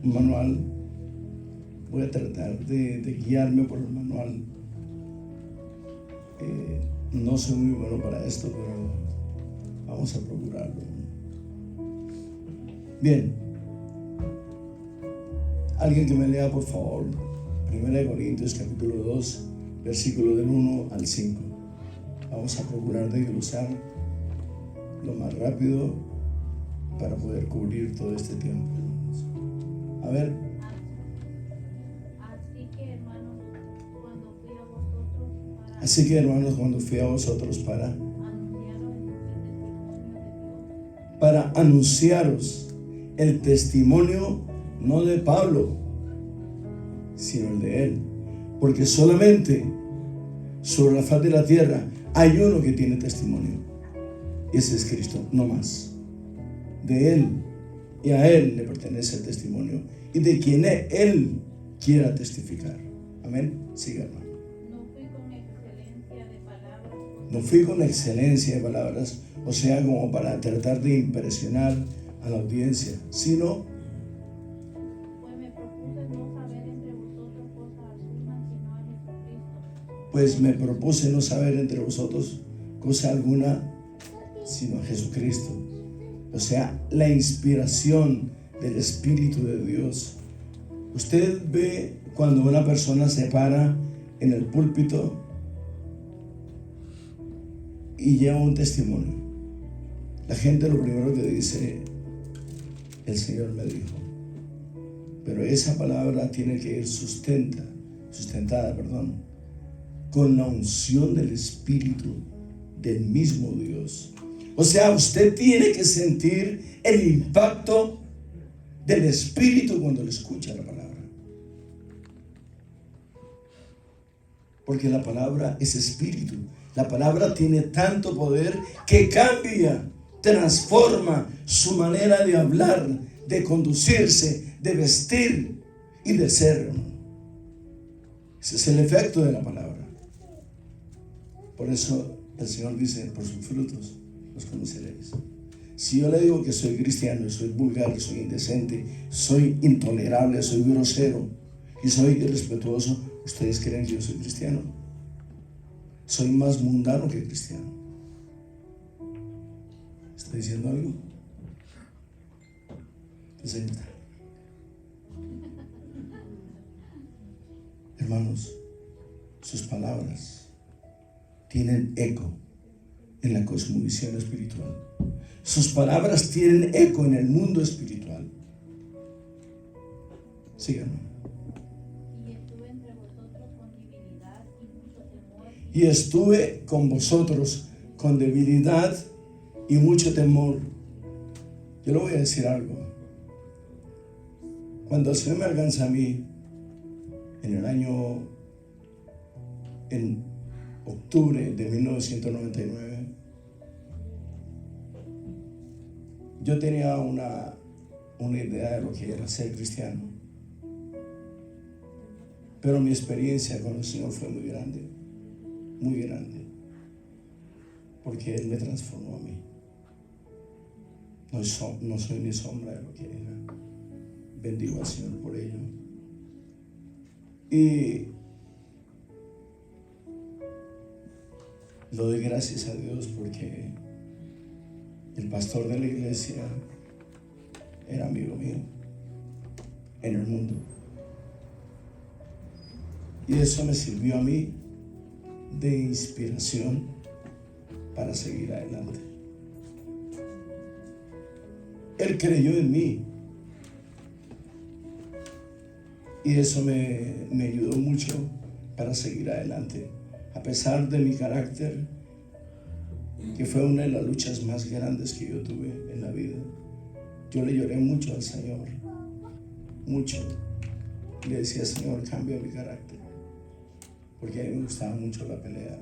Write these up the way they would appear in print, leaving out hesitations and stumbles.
Un manual. Voy a tratar de guiarme por el manual. No soy muy bueno para esto, pero vamos a procurarlo. Bien. Alguien que me lea, por favor, 1 Corintios capítulo 2, versículo del 1 al 5. Vamos a procurar desglosar lo más rápido para poder cubrir todo este tiempo. A ver. Así que, hermanos, cuando fui a vosotros para anunciaros el testimonio, no de Pablo, sino el de él. Porque solamente sobre la faz de la tierra hay uno que tiene testimonio. Ese es Cristo, no más. De él y a él le pertenece el testimonio. Y de quien él quiera testificar. Amén. Siga, hermano. No fui con excelencia de palabras, o sea, como para tratar de impresionar a la audiencia, sino pues me propuse no saber entre vosotros cosa alguna sino a Jesucristo. O sea, la inspiración del Espíritu de Dios. Usted ve cuando una persona se para en el púlpito y lleva un testimonio. La gente lo primero que dice, el Señor me dijo. Pero esa palabra tiene que ir sustentada, con la unción del Espíritu del mismo Dios. O sea, usted tiene que sentir el impacto del Espíritu cuando le escucha la palabra. Porque la palabra es Espíritu. La palabra tiene tanto poder que cambia, transforma su manera de hablar, de conducirse, de vestir y de ser. Ese es el efecto de la palabra. Por eso el Señor dice, por sus frutos los conoceréis. Si yo le digo que soy cristiano, soy vulgar, soy indecente, soy intolerable, soy grosero y soy irrespetuoso, ¿ustedes creen que yo soy cristiano? Soy más mundano que cristiano. ¿Está diciendo algo? Entonces, hermanos, sus palabras tienen eco en la cosmovisión espiritual. Sus palabras tienen eco en el mundo espiritual. Síganme. Y estuve con vosotros con debilidad y mucho temor. Yo le voy a decir algo. Cuando el Señor me alcanza a mí, en octubre de 1999, yo tenía una idea de lo que era ser cristiano. Pero mi experiencia con el Señor fue muy grande. Muy grande, porque Él me transformó a mí. No soy ni sombra de lo que era. Bendigo al Señor por ello. Y le doy gracias a Dios porque el pastor de la iglesia era amigo mío en el mundo. Y eso me sirvió a mí de inspiración para seguir adelante. Él creyó en mí y eso me ayudó mucho para seguir adelante, a pesar de mi carácter, que fue una de las luchas más grandes que yo tuve en la vida. Yo le lloré mucho al Señor, mucho. Le decía, Señor, cambia mi carácter, porque a mí me gustaba mucho la pelea.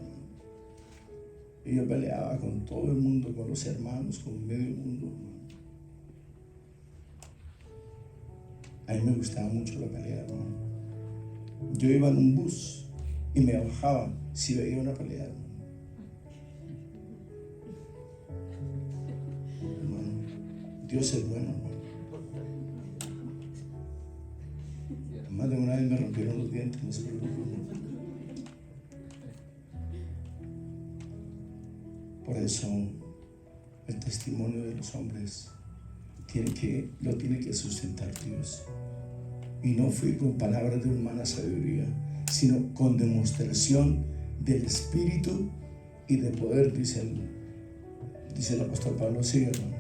Y yo peleaba con todo el mundo, con los hermanos, con medio mundo. A mí me gustaba mucho la pelea, hermano. Yo iba en un bus y me bajaba si veía una pelea, hermano. Dios es bueno, hermano. rompieron los dientes, no se preocupen. Por eso el testimonio de los hombres lo tiene que sustentar Dios. Y no fue con palabras de humana sabiduría, sino con demostración del Espíritu y de poder, dice el apóstol Pablo. Sigue, hermano.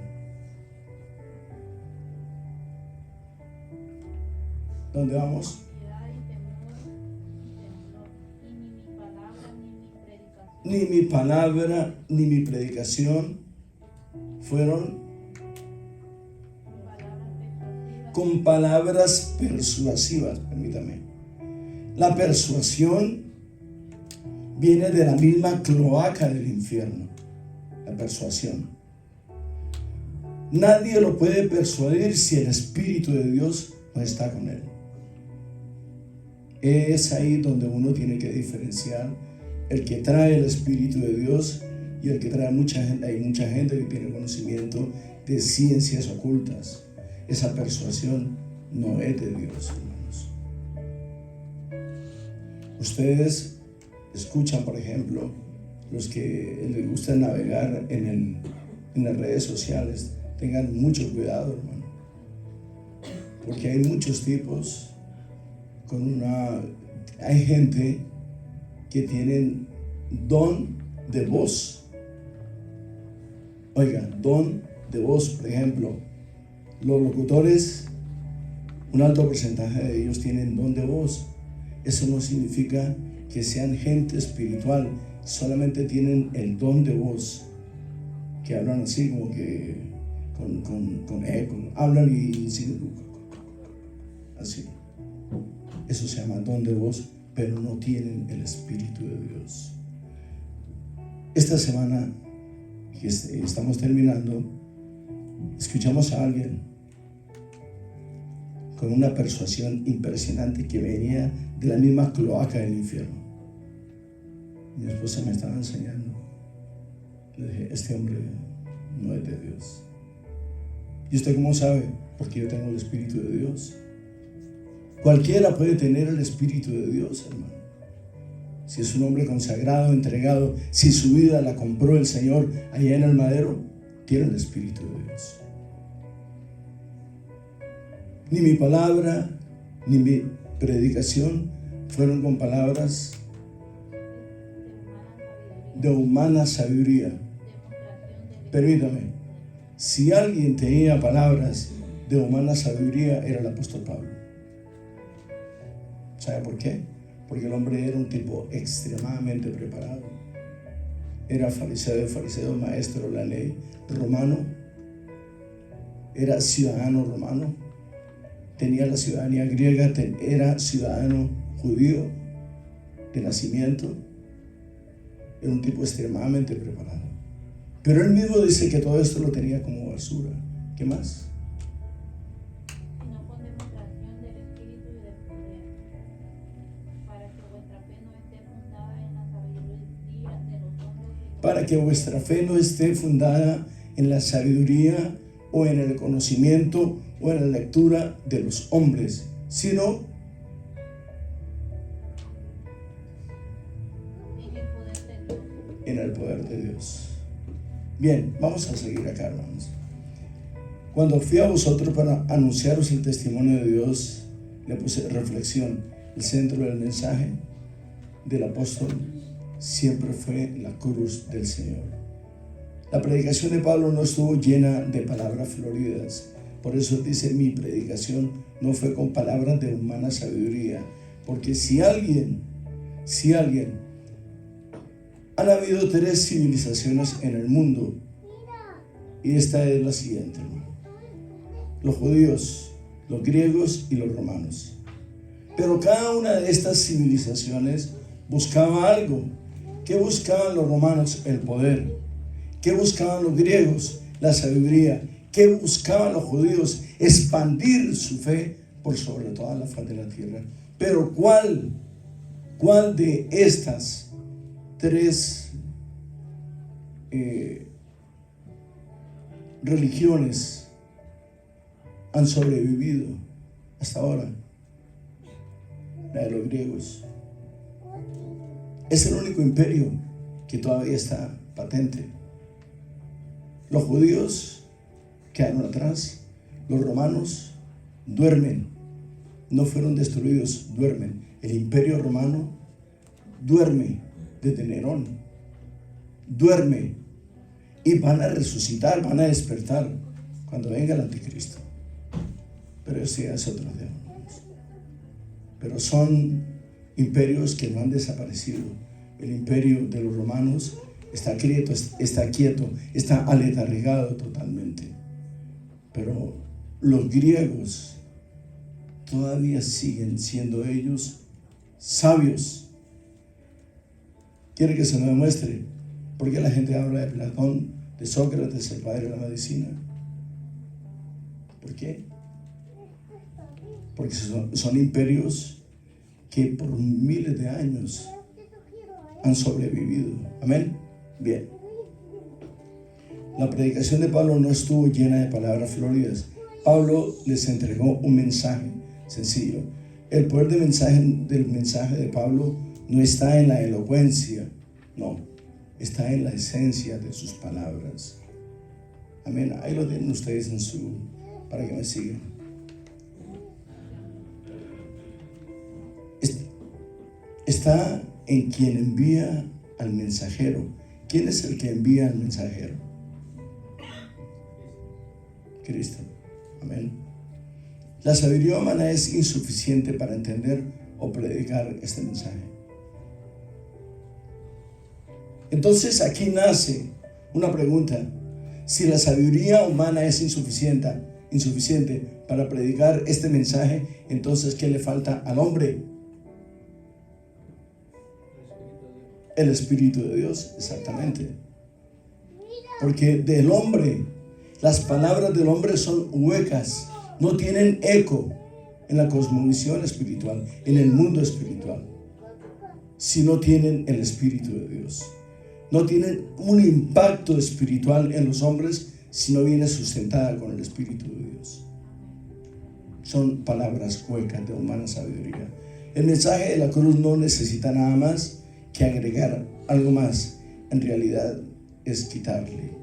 ¿Dónde vamos? Ni mi palabra ni mi predicación fueron con palabras persuasivas. Permítame. La persuasión viene de la misma cloaca del infierno. La persuasión. Nadie lo puede persuadir si el Espíritu de Dios no está con él. Es ahí donde uno tiene que diferenciar el que trae el Espíritu de Dios y el que trae mucha gente. Hay mucha gente que tiene conocimiento de ciencias ocultas. Esa persuasión no es de Dios, hermanos. Ustedes escuchan, por ejemplo, los que les gusta navegar en las redes sociales, tengan mucho cuidado, hermano, porque hay muchos tipos hay gente que tienen don de voz. Oiga, don de voz. Por ejemplo, los locutores, un alto porcentaje de ellos tienen don de voz. Eso no significa que sean gente espiritual, solamente tienen el don de voz, que hablan así como que con eco, hablan y así. Eso se llama don de voz, pero no tienen el Espíritu de Dios. Esta semana que estamos terminando, escuchamos a alguien con una persuasión impresionante que venía de la misma cloaca del infierno. Mi esposa me estaba enseñando. Le dije, este hombre no es de Dios. ¿Y usted cómo sabe? Porque yo tengo el Espíritu de Dios. Cualquiera puede tener el Espíritu de Dios, hermano. Si es un hombre consagrado, entregado, si su vida la compró el Señor allá en el madero, tiene el Espíritu de Dios. Ni mi palabra, ni mi predicación fueron con palabras de humana sabiduría. Permítame, si alguien tenía palabras de humana sabiduría, era el apóstol Pablo. ¿Sabe por qué? Porque el hombre era un tipo extremadamente preparado. Era fariseo, maestro de la ley, romano. Era ciudadano romano. Tenía la ciudadanía griega, era ciudadano judío de nacimiento. Era un tipo extremadamente preparado. Pero él mismo dice que todo esto lo tenía como basura. ¿Qué más? Para que vuestra fe no esté fundada en la sabiduría o en el conocimiento o en la lectura de los hombres, sino en el poder de Dios. Bien, vamos a seguir acá, hermanos. Cuando fui a vosotros para anunciaros el testimonio de Dios, le puse reflexión. El centro del mensaje del apóstol siempre fue la cruz del Señor. La predicación de Pablo no estuvo llena de palabras floridas. Por eso dice, mi predicación no fue con palabras de humana sabiduría. Porque si alguien, han habido 3 civilizaciones en el mundo, y esta es la siguiente, hermano. Los judíos, los griegos y los romanos. Pero cada una de estas civilizaciones buscaba algo. ¿Qué buscaban los romanos? El poder. ¿Qué buscaban los griegos? La sabiduría. ¿Qué buscaban los judíos? Expandir su fe por sobre toda la faz de la tierra. Pero ¿cuál de estas 3 religiones han sobrevivido hasta ahora? la de los griegos. Es el único imperio que todavía está patente. Los judíos quedaron atrás, los romanos duermen, no fueron destruidos, duermen. El imperio romano duerme desde Nerón, duerme, y van a resucitar, van a despertar cuando venga el anticristo. Pero eso ya es otro tema. Pero son imperios que no han desaparecido. El imperio de los romanos está quieto, está aletargado totalmente. Pero los griegos todavía siguen siendo ellos sabios. ¿Quiere que se lo demuestre? ¿Por qué la gente habla de Platón, de Sócrates, el padre de la medicina? ¿Por qué? Porque son imperios que por miles de años han sobrevivido. Amén. Bien. La predicación de Pablo no estuvo llena de palabras floridas. Pablo les entregó un mensaje sencillo. El poder del mensaje de Pablo no está en la elocuencia, no, está en la esencia de sus palabras. Amén. Ahí lo tienen ustedes para que me sigan. Está en quien envía al mensajero. ¿Quién es el que envía al mensajero? Cristo. Amén. La sabiduría humana es insuficiente para entender o predicar este mensaje. Entonces aquí nace una pregunta. Si la sabiduría humana es insuficiente para predicar este mensaje, entonces ¿qué le falta al hombre? El Espíritu de Dios, exactamente. Porque del hombre, las palabras del hombre son huecas, no tienen eco en la cosmovisión espiritual, en el mundo espiritual, si no tienen el Espíritu de Dios. No tienen un impacto espiritual en los hombres si no viene sustentada con el Espíritu de Dios. Son palabras huecas de humana sabiduría. El mensaje de la cruz no necesita nada más que agregar algo más. En realidad es quitarle.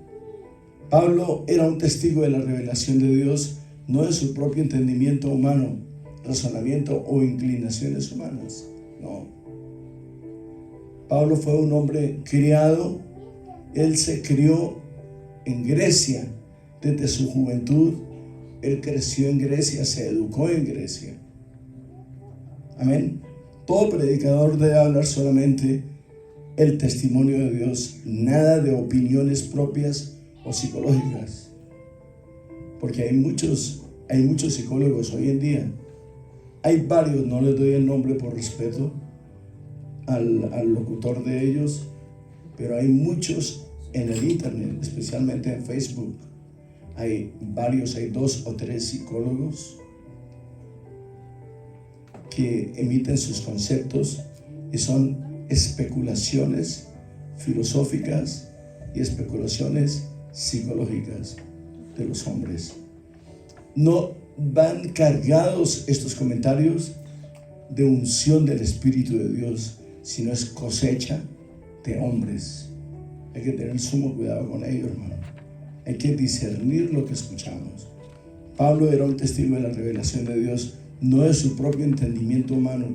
Pablo era un testigo de la revelación de Dios, no de su propio entendimiento humano, razonamiento o inclinaciones humanas. No. Pablo fue un hombre criado. Él se crió en Grecia. Desde su juventud, él creció en Grecia, se educó en Grecia. Amén. Todo predicador debe hablar solamente el testimonio de Dios, nada de opiniones propias o psicológicas. Porque hay muchos psicólogos hoy en día. Hay varios, no les doy el nombre por respeto al locutor de ellos, pero hay muchos en el internet, especialmente en Facebook. Hay 2 o 3 psicólogos que emiten sus conceptos y son especulaciones filosóficas y especulaciones psicológicas de los hombres. No van cargados estos comentarios de unción del Espíritu de Dios, sino es cosecha de hombres. Hay que tener sumo cuidado con ello, hermano. Hay que discernir lo que escuchamos. Pablo era un testigo de la revelación de Dios, no de su propio entendimiento humano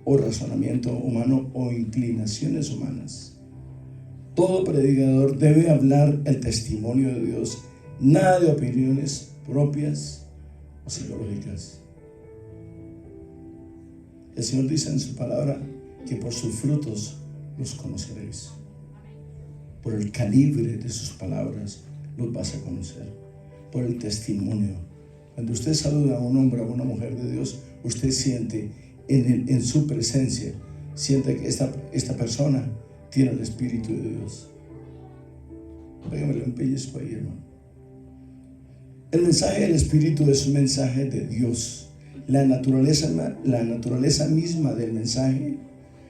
o razonamiento humano o inclinaciones humanas. Todo predicador debe hablar el testimonio de Dios, nada de opiniones propias o psicológicas. El Señor dice en su palabra que por sus frutos los conoceréis. Por el calibre de sus palabras los vas a conocer. Por el testimonio. Cuando usted saluda a un hombre o a una mujer de Dios, usted siente en su presencia, siente que esta persona tiene el Espíritu de Dios. Pégamele un pellizco ahí, hermano. El mensaje del Espíritu es un mensaje de Dios. La naturaleza misma del mensaje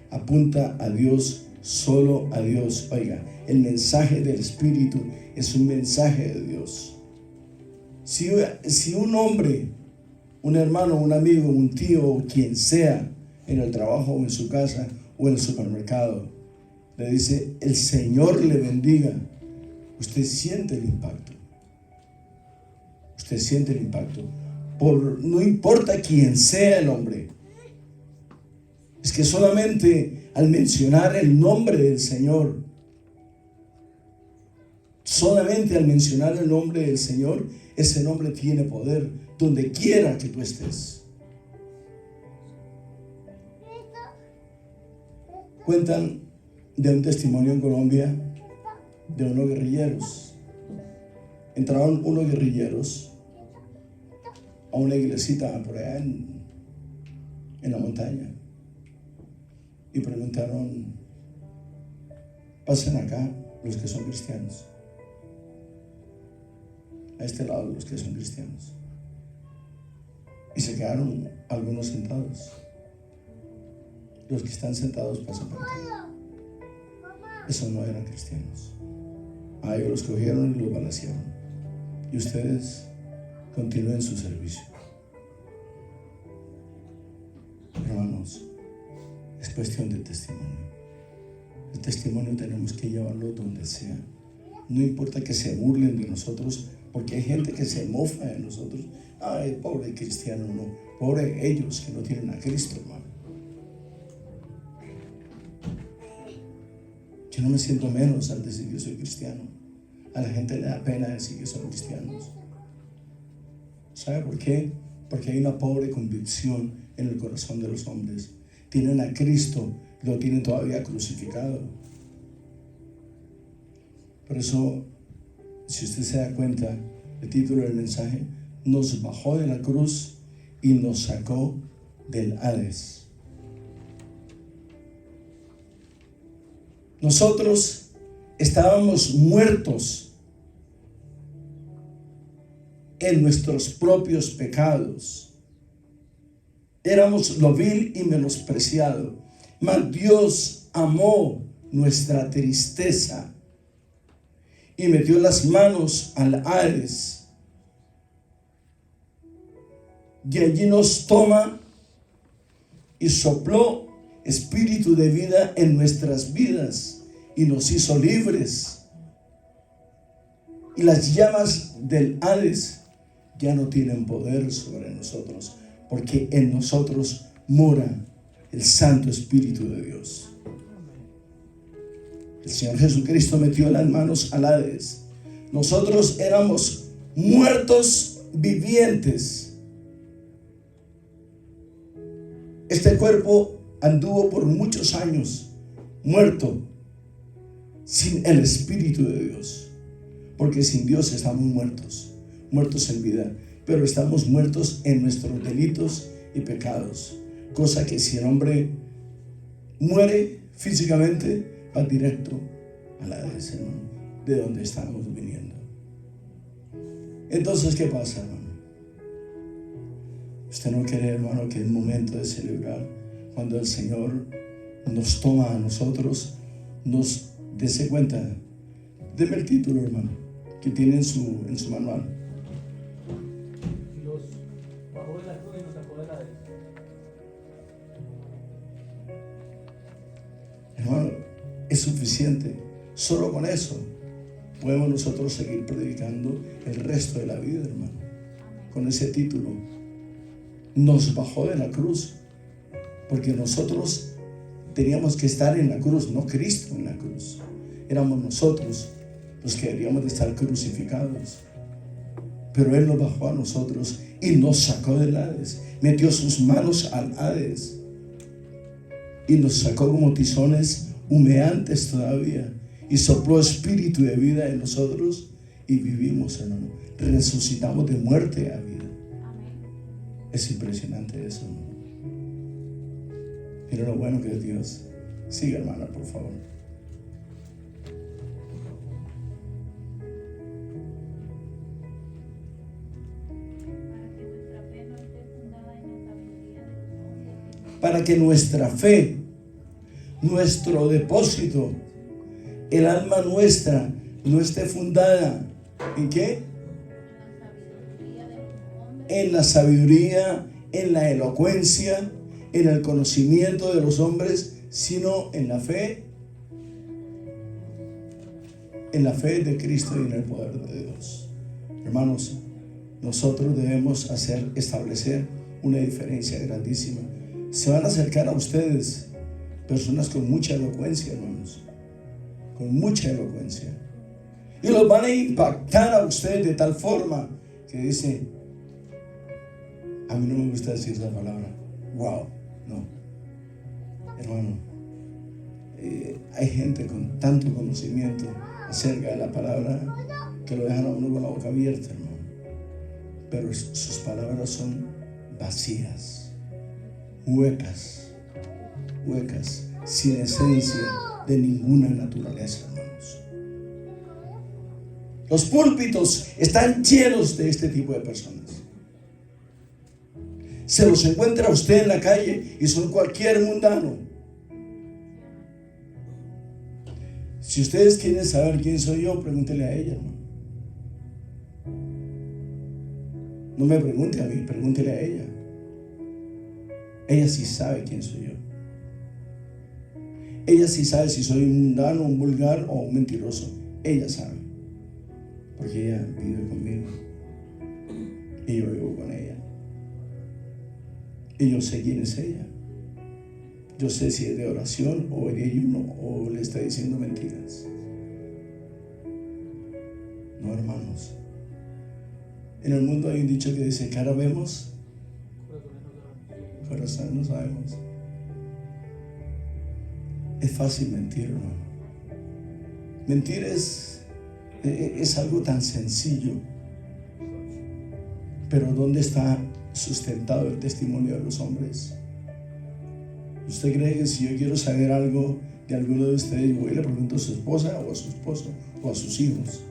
apunta a Dios, solo a Dios. Oiga, el mensaje del Espíritu es un mensaje de Dios. Si un hombre, un hermano, un amigo, un tío o quien sea, en el trabajo o en su casa o en el supermercado, le dice, el Señor le bendiga, usted siente el impacto. Usted siente el impacto. No importa quién sea el hombre. Es que solamente al mencionar el nombre del Señor, solamente al mencionar el nombre del Señor, ese nombre tiene poder donde quiera que tú estés. Cuentan de un testimonio en Colombia de unos guerrilleros. Entraron unos guerrilleros a una iglesita por allá en la montaña y preguntaron, pasen acá los que son cristianos, a este lado los que son cristianos, y se quedaron algunos sentados. Los que están sentados pasan por acá. Esos no eran cristianos. A ellos los cogieron y los balacearon, y ustedes continúen su servicio. Hermanos, es cuestión de testimonio. El testimonio tenemos que llevarlo donde sea. No importa que se burlen de nosotros, porque hay gente que se mofa de nosotros. Ay, pobre cristiano, no. Pobre ellos que no tienen a Cristo, hermano. Yo no me siento menos al decir que yo soy cristiano. A la gente le da pena decir que son cristianos. ¿Sabe por qué? Porque hay una pobre convicción en el corazón de los hombres. Tienen a Cristo, lo tienen todavía crucificado. Por eso, si usted se da cuenta, el título del mensaje, nos bajó de la cruz y nos sacó del Hades. Nosotros estábamos muertos en nuestros propios pecados. Éramos lo vil y menospreciado. Mas Dios amó nuestra tristeza y metió las manos al Hades. Y allí nos toma y sopló espíritu de vida en nuestras vidas y nos hizo libres. Y las llamas del Hades ya no tienen poder sobre nosotros, porque en nosotros mora el Santo Espíritu de Dios. El Señor Jesucristo metió las manos al Hades. Nosotros éramos muertos vivientes. Este cuerpo anduvo por muchos años muerto sin el Espíritu de Dios, porque sin Dios estamos muertos en vida, pero estamos muertos en nuestros delitos y pecados, cosa que si el hombre muere físicamente, va directo a la de donde estamos viniendo. Entonces, ¿qué pasa, hermano? ¿Usted no cree, hermano, que es momento de celebrar cuando el Señor nos toma a nosotros, nos dese cuenta? Deme el título, hermano, que tiene en su manual. Los bajó de la cruz y nos sacó del Hades. Hermano, es suficiente. Solo con eso podemos nosotros seguir predicando el resto de la vida, hermano. Con ese título, nos bajó de la cruz, porque nosotros teníamos que estar en la cruz, no Cristo en la cruz. Éramos nosotros los que deberíamos de estar crucificados, pero Él nos bajó a nosotros y nos sacó del Hades, metió sus manos al Hades y nos sacó como tizones humeantes todavía, y sopló espíritu de vida en nosotros y vivimos, hermano. Resucitamos de muerte a vida. Es impresionante eso, ¿no? Mira lo bueno que es Dios. Sigue, hermana, por favor. Para que nuestra fe, nuestro depósito, el alma nuestra, no esté fundada ¿en qué? En la sabiduría, en la elocuencia, en el conocimiento de los hombres, sino en la fe de Cristo y en el poder de Dios. Hermanos, nosotros debemos establecer una diferencia grandísima. Se van a acercar a ustedes personas con mucha elocuencia, hermanos, con mucha elocuencia, y los van a impactar a ustedes de tal forma que dice: a mí no me gusta decir esa palabra, wow, no, hermano. Hay gente con tanto conocimiento acerca de la palabra que lo dejan a uno con la boca abierta, hermano, pero sus palabras son vacías, huecas, sin esencia de ninguna naturaleza, hermanos. Los púlpitos están llenos de este tipo de personas. Se los encuentra usted en la calle y son cualquier mundano. Si ustedes quieren saber quién soy yo, pregúntele a ella, hermano. No me pregunte a mí, pregúntele a ella. Ella sí sabe quién soy yo. Ella sí sabe si soy un mundano, un vulgar o un mentiroso. Ella sabe, porque ella vive conmigo y yo vivo con ella. Y yo sé quién es ella. Yo sé si es de oración o de ayuno o le está diciendo mentiras. No, hermanos. En el mundo hay un dicho que dice: cara vemos, corazón no sabemos. Es fácil mentir, hermano. Mentir es algo tan sencillo. Pero ¿dónde está sustentado el testimonio de los hombres? ¿Usted cree que si yo quiero saber algo de alguno de ustedes, yo voy y le pregunto a su esposa o a su esposo o a sus hijos?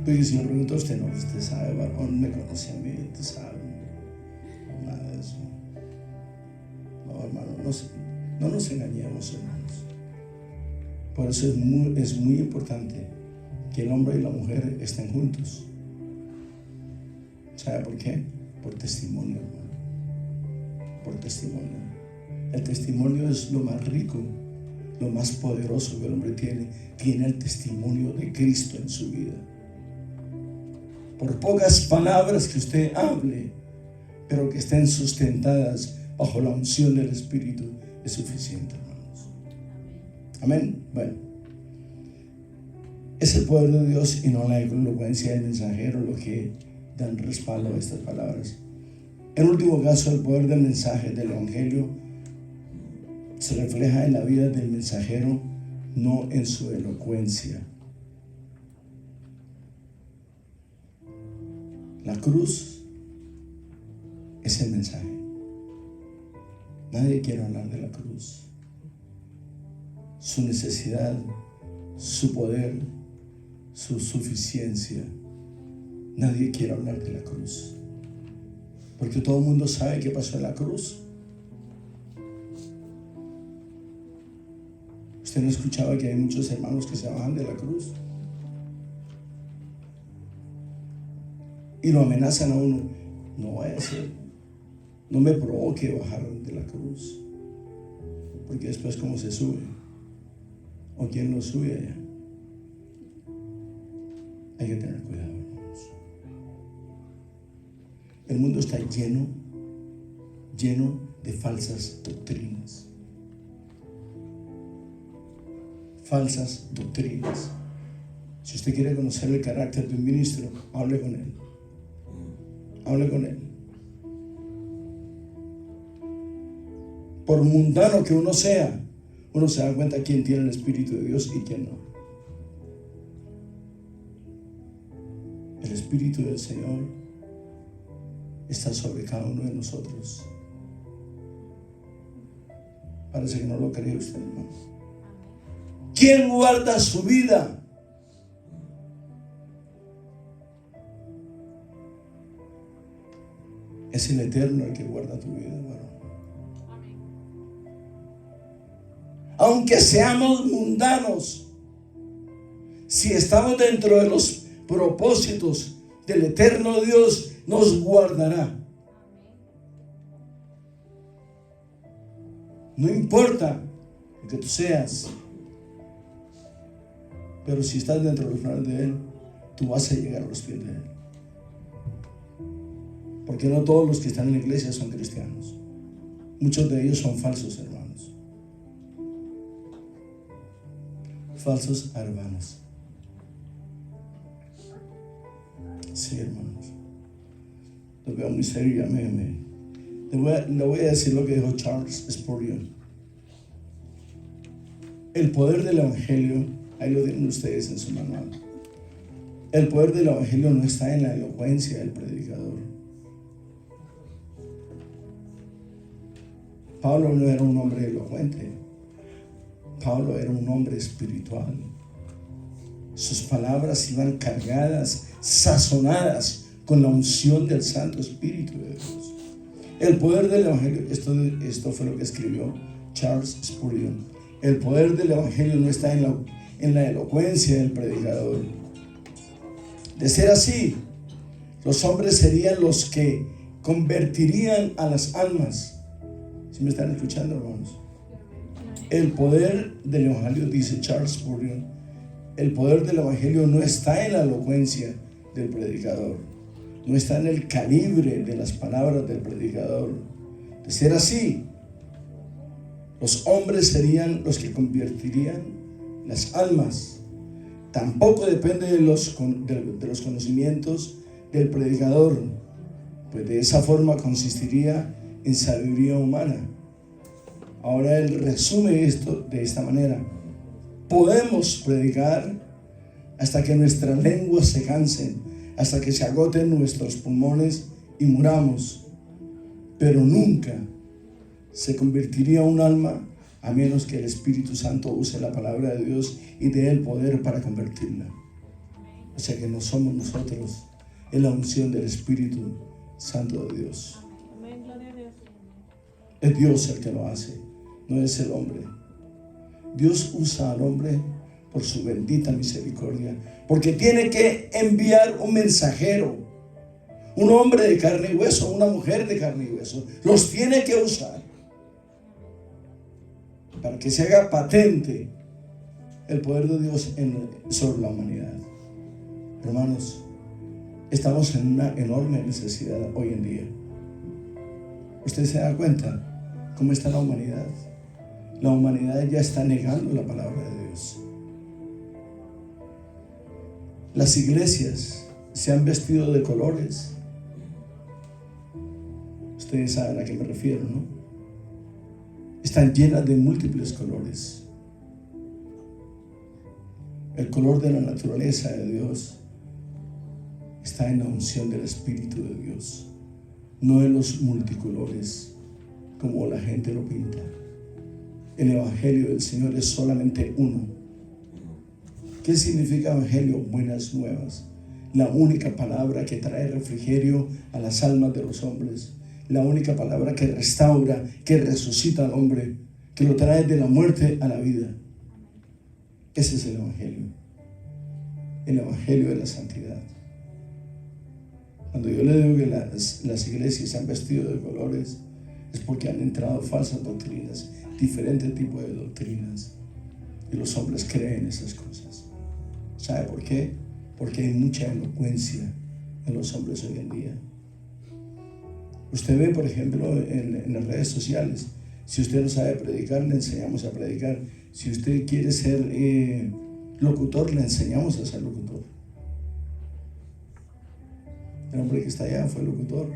Porque si yo pregunto a usted, no, usted sabe, varón, me conoce a mí, usted sabe. No, nada de eso. No, hermano, no nos engañemos, hermanos. Por eso es muy importante que el hombre y la mujer estén juntos. ¿Sabe por qué? Por testimonio, hermano. Por testimonio. El testimonio es lo más rico, lo más poderoso que el hombre tiene. Tiene el testimonio de Cristo en su vida. Por pocas palabras que usted hable, pero que estén sustentadas bajo la unción del Espíritu, es suficiente, hermanos. Amén. Bueno, es el poder de Dios y no la elocuencia del mensajero lo que dan respaldo a estas palabras. En último caso, el poder del mensaje del Evangelio se refleja en la vida del mensajero, no en su elocuencia. La cruz es el mensaje. Nadie quiere hablar de la cruz, su necesidad, su poder, su suficiencia. Nadie quiere hablar de la cruz, porque todo el mundo sabe qué pasó en la cruz. ¿Usted no escuchaba que hay muchos hermanos que se bajan de la cruz? Y lo amenazan a uno: no vaya a ser, no me provoque bajar de la cruz, porque después ¿cómo se sube? ¿O quién lo sube allá? Hay que tener cuidado, hermanos. El mundo está lleno de falsas doctrinas. Falsas doctrinas. Si usted quiere conocer el carácter de un ministro, hable con él. Hable con él. Por mundano que uno sea, uno se da cuenta quién tiene el Espíritu de Dios y quién no. El Espíritu del Señor está sobre cada uno de nosotros. Parece que no lo cree usted, hermano. ¿Quién guarda su vida? Es el Eterno el que guarda tu vida, hermano. Aunque seamos mundanos, si estamos dentro de los propósitos del eterno Dios, nos guardará. No importa lo que tú seas, pero si estás dentro de los planes de Él, tú vas a llegar a los pies de Él. Porque no todos los que están en la iglesia son cristianos. Muchos de ellos son falsos hermanos. Falsos hermanos. Sí, hermanos. Lo veo muy serio. Le voy a decir lo que dijo Charles Spurgeon. El poder del evangelio, ahí lo tienen ustedes en su manual. El poder del evangelio no está en la elocuencia del predicador. Pablo no era un hombre elocuente. Pablo era un hombre espiritual. Sus palabras iban cargadas, sazonadas con la unción del Santo Espíritu de Dios. El poder del evangelio, esto fue lo que escribió Charles Spurgeon. El poder del evangelio no está en la elocuencia del predicador. De ser así, los hombres serían los que convertirían a las almas. ¿Sí me están escuchando, hermanos? El poder del evangelio, dice Charles Spurgeon, el poder del evangelio no está en la elocuencia del predicador, no está en el calibre de las palabras del predicador. De ser así, los hombres serían los que convertirían las almas. Tampoco depende de los conocimientos del predicador, pues de esa forma consistiría en sabiduría humana. Ahora él resume esto de esta manera: podemos predicar hasta que nuestras lenguas se cansen, hasta que se agoten nuestros pulmones y muramos, pero nunca se convertiría un alma a menos que el Espíritu Santo use la palabra de Dios y dé el poder para convertirla. O sea que no somos nosotros, es la unción del Espíritu Santo de Dios. Es Dios el que lo hace, no es el hombre. Dios usa al hombre por su bendita misericordia, porque tiene que enviar un mensajero, un hombre de carne y hueso, una mujer de carne y hueso. Los tiene que usar para que se haga patente el poder de Dios sobre la humanidad. Hermanos, estamos en una enorme necesidad hoy en día. ¿Usted se da cuenta cómo está la humanidad? La humanidad ya está negando la palabra de Dios. Las iglesias se han vestido de colores. Ustedes saben a qué me refiero, ¿no? Están llenas de múltiples colores. El color de la naturaleza de Dios está en la unción del Espíritu de Dios, no en los multicolores como la gente lo pinta. El evangelio del Señor es solamente uno. ¿Qué significa evangelio? Buenas nuevas. La única palabra que trae refrigerio a las almas de los hombres. La única palabra que restaura, que resucita al hombre, que lo trae de la muerte a la vida. Ese es el evangelio. El evangelio de la santidad. Cuando yo le digo que las iglesias se han vestido de colores, es porque han entrado falsas doctrinas, diferentes tipos de doctrinas, y los hombres creen esas cosas. ¿Sabe por qué? Porque hay mucha elocuencia en los hombres hoy en día. Usted ve, por ejemplo, en las redes sociales, si usted no sabe predicar, le enseñamos a predicar. Si usted quiere ser locutor, le enseñamos a ser locutor. El hombre que está allá fue locutor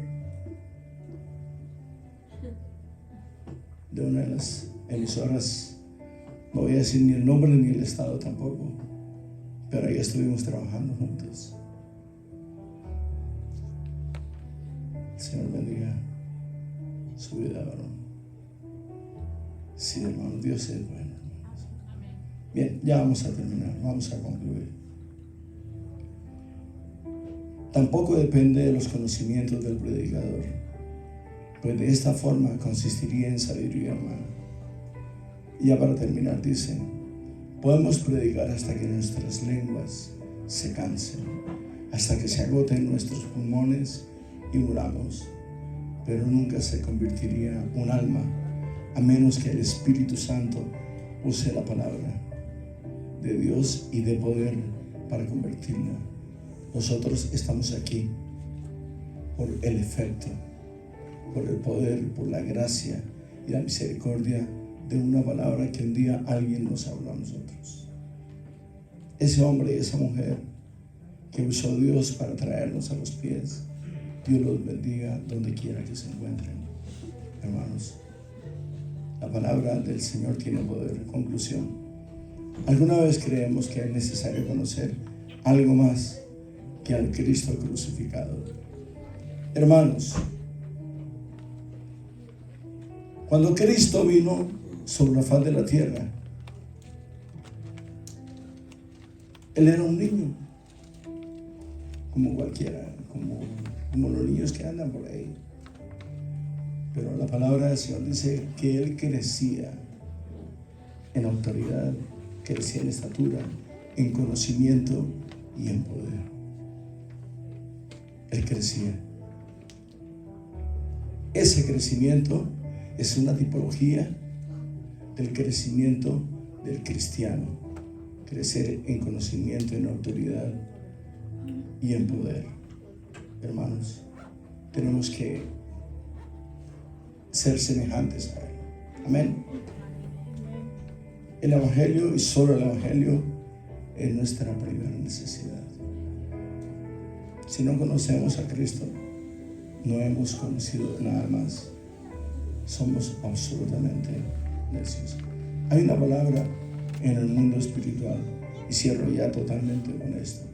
de una de las emisoras, no voy a decir ni el nombre ni el estado tampoco, pero ahí estuvimos trabajando juntos. El Señor bendiga su vida, varón. Sí, hermano, Dios es bueno, hermanos. Bien, ya vamos a terminar, vamos a concluir. Tampoco depende de los conocimientos del predicador, pues de esta forma consistiría en sabiduría humana. Y ya para terminar dice: podemos predicar hasta que nuestras lenguas se cansen, hasta que se agoten nuestros pulmones y muramos, pero nunca se convertiría un alma a menos que el Espíritu Santo use la palabra de Dios y de poder para convertirla. Nosotros estamos aquí por el efecto, por el poder, por la gracia y la misericordia de una palabra que un día alguien nos habló a nosotros. Ese hombre y esa mujer que usó Dios para traernos a los pies, Dios los bendiga donde quiera que se encuentren, hermanos. La palabra del Señor tiene poder. Conclusión: ¿alguna vez creemos que es necesario conocer algo más que al Cristo crucificado? Hermanos, cuando Cristo vino sobre la faz de la tierra, Él era un niño, como cualquiera, como los niños que andan por ahí. Pero la palabra del Señor dice que Él crecía en autoridad, crecía en estatura, en conocimiento y en poder. Él crecía. Ese crecimiento es una tipología del crecimiento del cristiano. Crecer en conocimiento, en autoridad y en poder. Hermanos, tenemos que ser semejantes a Él. Amén. El Evangelio y solo el Evangelio es nuestra primera necesidad. Si no conocemos a Cristo, no hemos conocido nada más. Somos absolutamente necios. Hay una palabra en el mundo espiritual, y cierro ya totalmente con esto.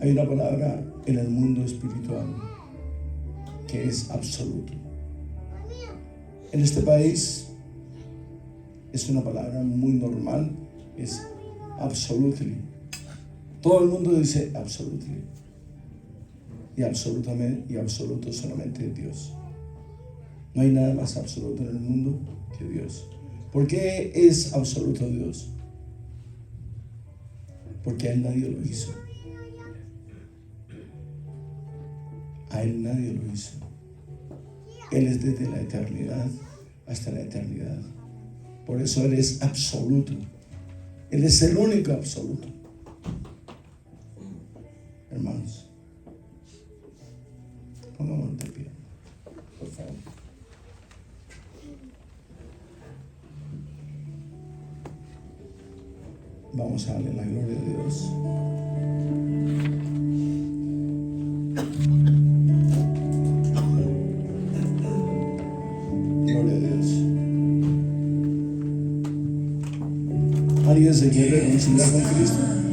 Hay una palabra en el mundo espiritual que es absoluto. En este país es una palabra muy normal, es absolutely. Todo el mundo dice absolutely. Y absolutamente y absoluto solamente Dios. No hay nada más absoluto en el mundo que Dios. ¿Por qué es absoluto Dios? Porque a Él nadie lo hizo. A Él nadie lo hizo. Él es desde la eternidad hasta la eternidad. Por eso Él es absoluto. Él es el único absoluto. Hermanos, pongámonos de pie, por favor. Vamos a darle la gloria a Dios. Gloria a Dios. ¿Alguien se quiere reconciliar con Cristo?